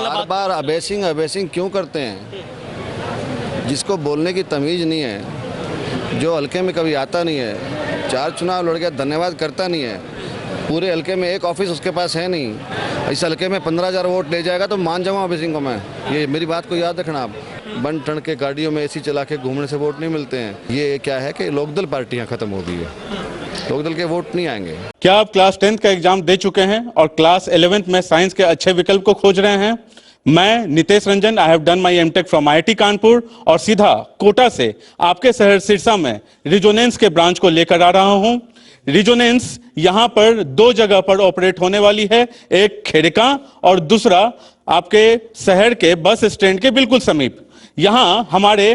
बार बार अबेसिंग अबेसिंग क्यों करते हैं? जिसको बोलने की तमीज़ नहीं है, जो हल्के में कभी आता नहीं है, 4 चुनाव लड़ गया, धन्यवाद करता नहीं है, पूरे हल्के में एक ऑफिस उसके पास है नहीं, इस हल्के में 15,000 वोट ले जाएगा तो मान जाऊँगा अबेसिंग को मैं। ये मेरी बात को याद रखना आप। बन ठन के गाड़ियों में एसी चला के घूमने से वोट नहीं मिलते हैं। ये क्या है कि लोकदल पार्टियाँ ख़त्म हो गई है, लोकदल के वोट नहीं आएंगे। क्या आप क्लास 10th का एग्जाम दे चुके हैं और क्लास 11th में साइंस के अच्छे विकल्प को खोज रहे हैं? मैं Nitesh Ranjan, I have done my MTech from IIT Kanpur और सीधा कोटा से आपके शहर सिरसा में रिजोनेंस के ब्रांच को लेकर आ रहा हूं। रिजोनेंस यहां पर 2 जगह पर ऑपरेट होने वाली है, एक खेड़का और दूसरा आपके शहर के बस स्टैंड के बिल्कुल समीप। यहां हमारे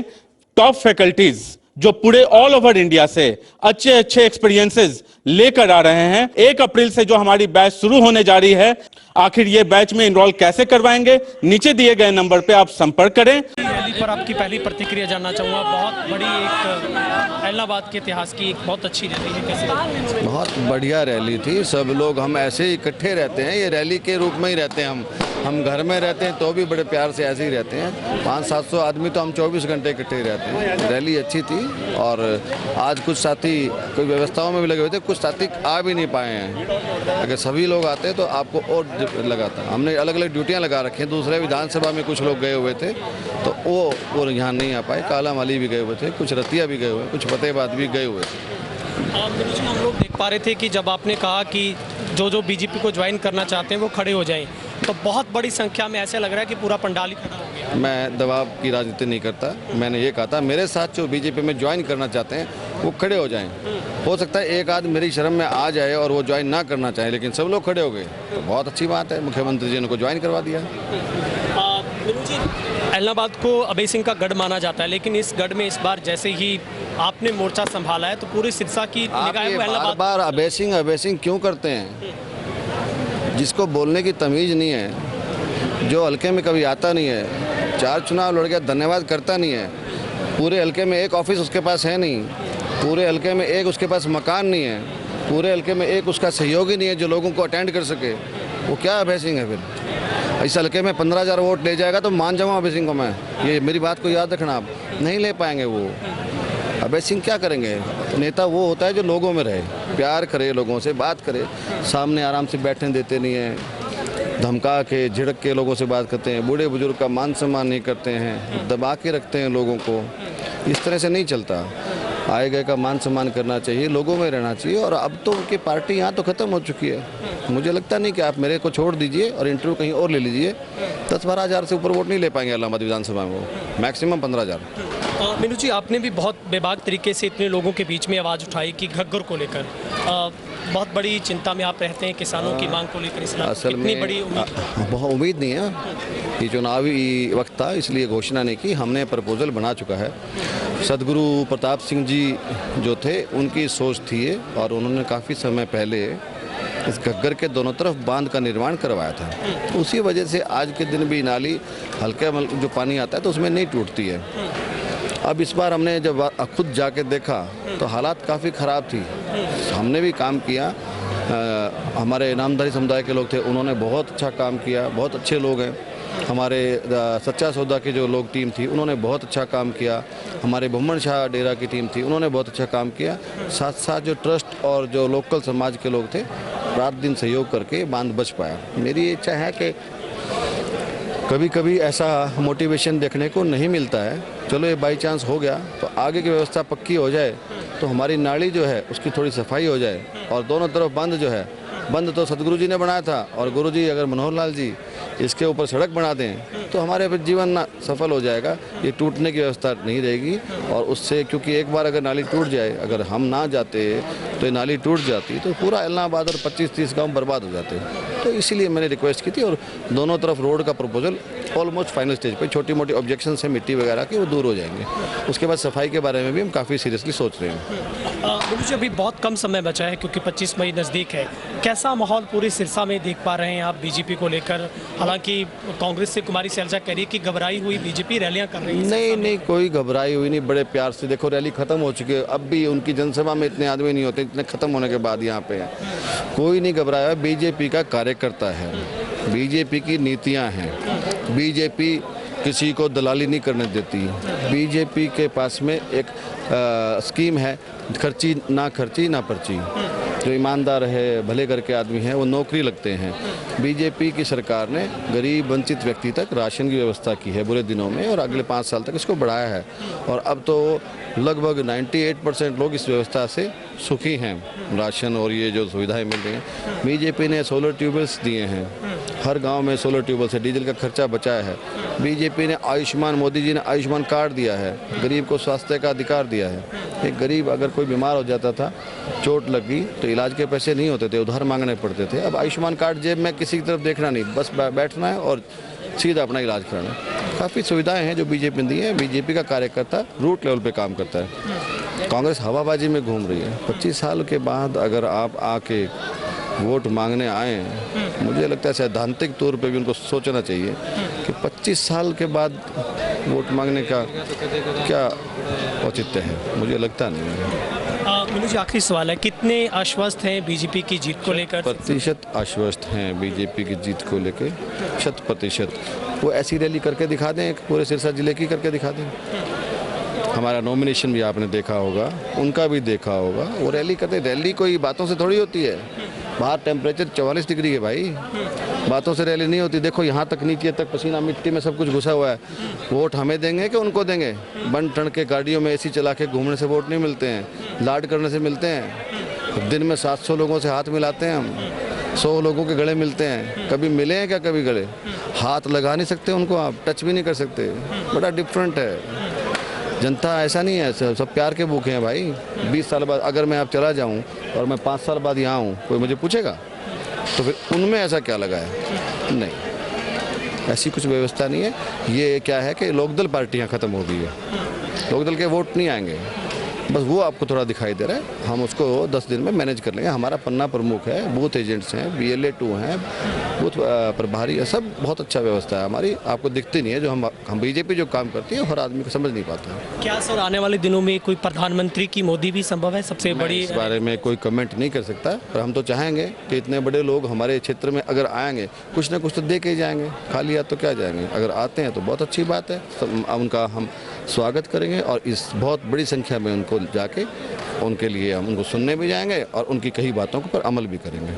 टॉप फैकल्टीज जो पूरे ऑल ओवर इंडिया से अच्छे अच्छे एक्सपीरियंसेस लेकर आ रहे हैं। 1 अप्रैल से जो हमारी बैच शुरू होने जा रही है, आखिर ये बैच में इनरोल कैसे करवाएंगे, नीचे दिए गए नंबर पे आप संपर्क करें। रैली पर आपकी पहली प्रतिक्रिया जानना चाहूँगा। बहुत बड़ी एक इलाहाबाद के इतिहास की एक बहुत अच्छी रैली है, कैसे? बहुत बढ़िया रैली थी। सब लोग हम ऐसे ही इकट्ठे रहते हैं, ये रैली के रूप में ही रहते हैं। हम घर में रहते हैं तो भी बड़े प्यार से ऐसे ही रहते हैं। 500-700 आदमी तो हम 24 घंटे इकट्ठे ही रहते हैं। रैली अच्छी थी और आज कुछ साथी कोई व्यवस्थाओं में भी लगे हुए थे, कुछ साथी आ भी नहीं पाए हैं। अगर सभी लोग आते तो आपको और लगाता। हमने अलग अलग ड्यूटियां लगा रखी हैं। दूसरे विधानसभा में कुछ लोग गए हुए थे तो वो यहाँ नहीं आ पाए। काला माली भी गए हुए थे, कुछ रतिया भी गए हुए, कुछ फतेहाबाद भी गए हुए थे। हम लोग देख पा रहे थे कि जब आपने कहा कि जो बीजेपी को ज्वाइन करना चाहते हैं वो खड़े हो जाएं, तो बहुत बड़ी संख्या में ऐसे लग रहा है कि पूरा पंडाल ही खड़ा हो गया। मैं दबाव की राजनीति नहीं करता। मैंने ये कहा था मेरे साथ जो बीजेपी में ज्वाइन करना चाहते हैं वो खड़े हो जाएं। हो सकता है एक आध मेरी शर्म में आ जाए और वो ज्वाइन ना करना चाहे, लेकिन सब लोग खड़े हो गए तो बहुत अच्छी बात है। मुख्यमंत्री जी ने को ज्वाइन करवा दिया। इलाहाबाद को अभय सिंह का गढ़ माना जाता है, लेकिन इस गढ़ में इस बार जैसे ही आपने मोर्चा संभाला है तो पूरे सिरसा की निगाहें बार बार अबेसिंग अबेसिंग क्यों करते हैं? जिसको बोलने की तमीज़ नहीं है, जो हल्के में कभी आता नहीं है, 4 चुनाव लड़ गया, धन्यवाद करता नहीं है, पूरे हल्के में एक ऑफिस उसके पास है नहीं, पूरे हल्के में एक उसके पास मकान नहीं है, पूरे हल्के में एक उसका सहयोगी नहीं है जो लोगों को अटेंड कर सके, वो क्या अभय सिंह है? फिर इस हल्के में 15,000 वोट ले जाएगा तो मान जाऊँगा अभय सिंह को मैं। ये मेरी बात को याद रखना आप। नहीं ले पाएंगे वो। अभय सिंह क्या करेंगे? नेता वो होता है जो लोगों में रहे, प्यार करे, लोगों से बात करे, सामने आराम से बैठने देते नहीं हैं, धमका के झिड़क के लोगों से बात करते हैं, बूढ़े बुजुर्ग का मान सम्मान नहीं करते हैं, दबा के रखते हैं लोगों को। इस तरह से नहीं चलता। आए गए का मान सम्मान करना चाहिए, लोगों में रहना चाहिए। और अब तो उनकी पार्टी यहाँ तो ख़त्म हो चुकी है। मुझे लगता नहीं कि आप मेरे को छोड़ दीजिए और इंटरव्यू कहीं और ले लीजिए, 10-12 हज़ार से ऊपर वोट नहीं ले पाएंगे इलाहाबाद विधानसभा में, वो मैक्सिमम 15,000। मीनू जी, आपने भी बहुत बेबाक तरीके से इतने लोगों के बीच में आवाज़ उठाई कि घग्गर को लेकर बहुत बड़ी चिंता में आप रहते हैं, किसानों की मांग को लेकर। असल में बड़ी बहुत उम्मीद नहीं है। ये चुनावी वक्त था इसलिए घोषणा नहीं की। हमने प्रपोजल बना चुका है। सदगुरु प्रताप सिंह जी जो थे उनकी सोच थी और उन्होंने काफ़ी समय पहले इस घग्गर के दोनों तरफ बांध का निर्माण करवाया था। तो उसी वजह से आज के दिन भी नाली हल्का जो पानी आता है तो उसमें नहीं टूटती है। अब इस बार हमने जब खुद जाके देखा तो हालात काफ़ी ख़राब थी। हमने भी काम किया, हमारे नामधारी समुदाय के लोग थे, उन्होंने बहुत अच्छा काम किया, बहुत अच्छे लोग हैं। हमारे सच्चा सौदा की जो लोग टीम थी उन्होंने बहुत अच्छा काम किया। हमारे भुम्मन शाह डेरा की टीम थी, उन्होंने बहुत अच्छा काम किया। साथ साथ जो ट्रस्ट और जो लोकल समाज के लोग थे, रात दिन सहयोग करके बांध बच पाया। मेरी इच्छा है कि कभी कभी ऐसा मोटिवेशन देखने को नहीं मिलता है। चलो ये बाई चांस हो गया तो आगे की व्यवस्था पक्की हो जाए तो हमारी नाली जो है उसकी थोड़ी सफाई हो जाए और दोनों तरफ बंद जो है, बंद तो सतगुरु जी ने बनाया था और गुरु जी अगर मनोहर लाल जी इसके ऊपर सड़क बना दें तो हमारे जीवन ना सफल हो जाएगा। ये टूटने की व्यवस्था नहीं रहेगी। और उससे क्योंकि एक बार अगर नाली टूट जाए, अगर हम ना जाते तो ये नाली टूट जाती तो पूरा इलाहाबाद और 25-30 गांव बर्बाद हो जाते। तो इसीलिए मैंने रिक्वेस्ट की थी और दोनों तरफ रोड का प्रपोजल ऑलमोस्ट फाइनल स्टेज पे, छोटी मोटी ऑब्जेक्शन है मिट्टी वगैरह की वो दूर हो जाएंगे। उसके बाद सफाई के बारे में भी हम काफ़ी सीरियसली सोच रहे हैं। मुझे अभी बहुत कम समय बचा है क्योंकि 25 मई नज़दीक है। कैसा माहौल पूरे सिरसा में देख पा रहे हैं आप बीजेपी को लेकर? हालांकि कांग्रेस से कुमारी सैलजा कह रही है कि घबराई हुई बीजेपी रैलियां कर रही है। नहीं, कोई घबराई हुई नहीं। बड़े प्यार से देखो, रैली खत्म हो चुकी है। अब भी उनकी जनसभा में इतने आदमी नहीं होते, इतने खत्म होने के बाद यहाँ पे कोई नहीं घबराया। बीजेपी का कार्यकर्ता है, बीजेपी की नीतियां हैं। बीजेपी किसी को दलाली नहीं करने देती। बीजेपी के पास में एक स्कीम है, खर्ची ना पर्ची। जो ईमानदार है, भले घर के आदमी हैं, वो नौकरी लगते हैं। बीजेपी की सरकार ने गरीब वंचित व्यक्ति तक राशन की व्यवस्था की है बुरे दिनों में, और अगले 5 साल तक इसको बढ़ाया है। और अब तो लगभग 98% लोग इस व्यवस्था से सुखी हैं, राशन और ये जो सुविधाएं मिल रही हैं। बीजेपी ने सोलर ट्यूबवेल्स दिए हैं, हर गांव में सोलर ट्यूबवेल से डीजल का खर्चा बचाया है। बीजेपी ने आयुष्मान, मोदी जी ने आयुष्मान कार्ड दिया है, गरीब को स्वास्थ्य का अधिकार दिया है। एक गरीब अगर कोई बीमार हो जाता था, चोट लगी, तो इलाज के पैसे नहीं होते थे, उधार मांगने पड़ते थे। अब आयुष्मान कार्ड जेब में किसी की तरफ देखना नहीं, बस बैठना है और सीधा अपना इलाज कराना है। काफ़ी सुविधाएं हैं जो बीजेपी ने दी है। बीजेपी का कार्यकर्ता रूट लेवल पे काम करता है। कांग्रेस हवाबाजी में घूम रही है। 25 साल के बाद अगर आप आके वोट मांगने आए, मुझे लगता है सैद्धांतिक तौर पे भी उनको सोचना चाहिए कि 25 साल के बाद वोट मांगने का क्या औचित्य है। मुझे लगता नहीं है। मीनू जी, आखिरी सवाल है, कितने आश्वस्त हैं बीजेपी की जीत को लेकर? प्रतिशत आश्वस्त हैं बीजेपी की जीत को लेकर, 100%। वो ऐसी रैली करके दिखा दें, पूरे सिरसा जिले की करके दिखा दें। हमारा नॉमिनेशन भी आपने देखा होगा, उनका भी देखा होगा। वो रैली करते, रैली कोई बातों से थोड़ी होती है। बाहर टेम्परेचर 44 डिग्री है भाई, बातों से रैली नहीं होती। देखो यहाँ तक नीचे तक पसीना, मिट्टी में सब कुछ घुसा हुआ है। वोट हमें देंगे कि उनको देंगे? बन ठन के गाड़ियों में एसी चला के घूमने से वोट नहीं मिलते हैं, लाड करने से मिलते हैं। दिन में 700 लोगों से हाथ मिलाते हैं हम, 100 लोगों के गले मिलते हैं। कभी मिले हैं क्या? कभी गले हाथ लगा नहीं सकते उनको, आप टच भी नहीं कर सकते। बड़ा डिफरेंट है। जनता ऐसा नहीं है, सब प्यार के भूखे हैं भाई। 20 साल बाद अगर मैं अब चला जाऊं और मैं 5 साल बाद यहाँ हूँ, कोई मुझे पूछेगा? तो फिर उनमें ऐसा क्या लगा है? नहीं, ऐसी कुछ व्यवस्था नहीं है। ये क्या है कि लोकदल पार्टियाँ ख़त्म हो गई है, लोकदल के वोट नहीं आएंगे, बस वो आपको थोड़ा दिखाई दे रहा है। हम उसको 10 दिन में मैनेज कर लेंगे। हमारा पन्ना प्रमुख है, बूथ एजेंट्स हैं, BLA 2 हैं, बूथ प्रभारी है, सब बहुत अच्छा व्यवस्था है हमारी। आपको दिखती नहीं है। जो हम बीजेपी जो काम करती है, हर आदमी को समझ नहीं पाता है। क्या सर आने वाले दिनों में कोई प्रधानमंत्री की मोदी भी संभव है? सबसे बड़ी इस बारे में कोई कमेंट नहीं कर सकता, पर हम तो चाहेंगे कि इतने बड़े लोग हमारे क्षेत्र में अगर आएंगे, कुछ ना कुछ तो दे के जाएंगे। खाली हाथ तो क्या जाएंगे? अगर आते हैं तो बहुत अच्छी बात है, उनका हम स्वागत करेंगे और इस बहुत बड़ी संख्या में उनको जाके उनके लिए हम उनको सुनने भी जाएंगे और उनकी कई बातों पर अमल भी करेंगे।